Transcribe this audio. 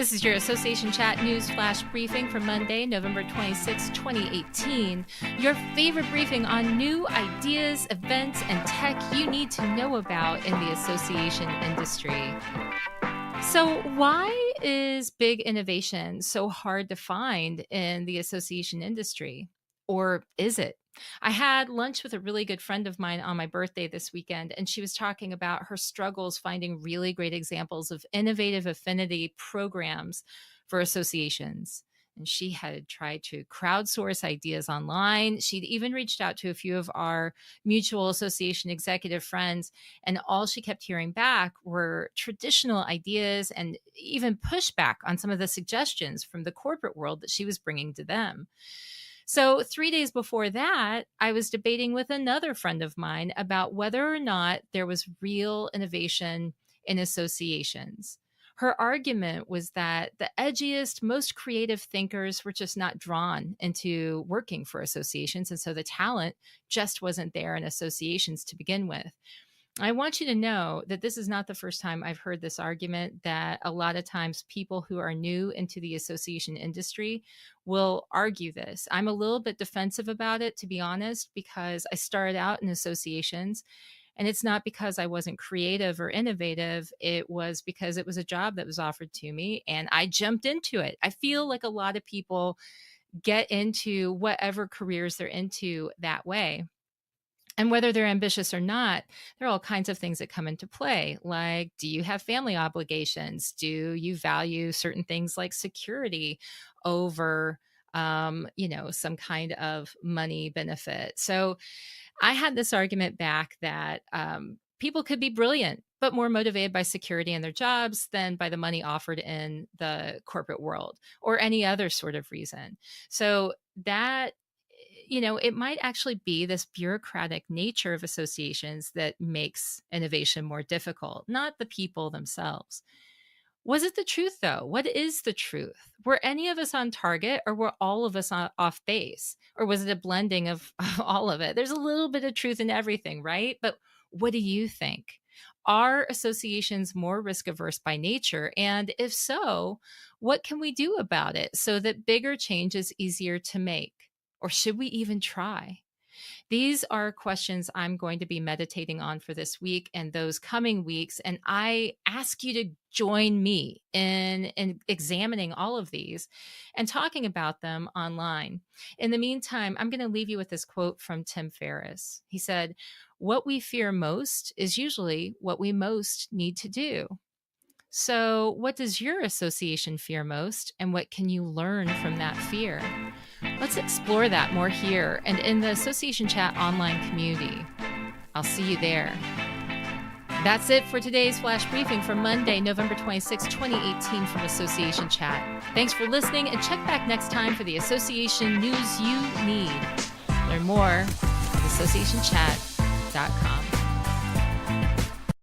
This is your Association Chat News Flash Briefing for Monday, November 26, 2018. Your favorite briefing on new ideas, events, and tech you need to know about in the association industry. So why is big innovation so hard to find in the association industry? Or is it? I had lunch with a really good friend of mine on my birthday this weekend, and she was talking about her struggles finding really great examples of innovative affinity programs for associations. And she had tried to crowdsource ideas online. She'd even reached out to a few of our mutual association executive friends, and all she kept hearing back were traditional ideas and even pushback on some of the suggestions from the corporate world that she was bringing to them. So 3 days before that, I was debating with another friend of mine about whether or not there was real innovation in associations. Her argument was that the edgiest, most creative thinkers were just not drawn into working for associations. And so the talent just wasn't there in associations to begin with. I want you to know that this is not the first time I've heard this argument, that a lot of times people who are new into the association industry will argue this. I'm a little bit defensive about it, to be honest, because I started out in associations. And it's not because I wasn't creative or innovative. It was because it was a job that was offered to me and I jumped into it. I feel like a lot of people get into whatever careers they're into that way. And whether they're ambitious or not, there are all kinds of things that come into play. Like, do you have family obligations? Do you value certain things like security over, some kind of money benefit? So I had this argument back that people could be brilliant, but more motivated by security in their jobs than by the money offered in the corporate world or any other sort of reason. So that it might actually be this bureaucratic nature of associations that makes innovation more difficult, not the people themselves. Was it the truth, though? What is the truth? Were any of us on target, or were all of us off base? Or was it a blending of all of it? There's a little bit of truth in everything, right? But what do you think? Are associations more risk averse by nature? And if so, what can we do about it so that bigger change is easier to make? Or should we even try? These are questions I'm going to be meditating on for this week and those coming weeks. And I ask you to join me in examining all of these and talking about them online. In the meantime, I'm going to leave you with this quote from Tim Ferriss. He said, "What we fear most is usually what we most need to do." So what does your association fear most, and what can you learn from that fear? Let's explore that more here and in the Association Chat online community. I'll see you there. That's it for today's flash briefing for Monday, November 26, 2018 from Association Chat. Thanks for listening, and check back next time for the association news you need. Learn more at associationchat.com.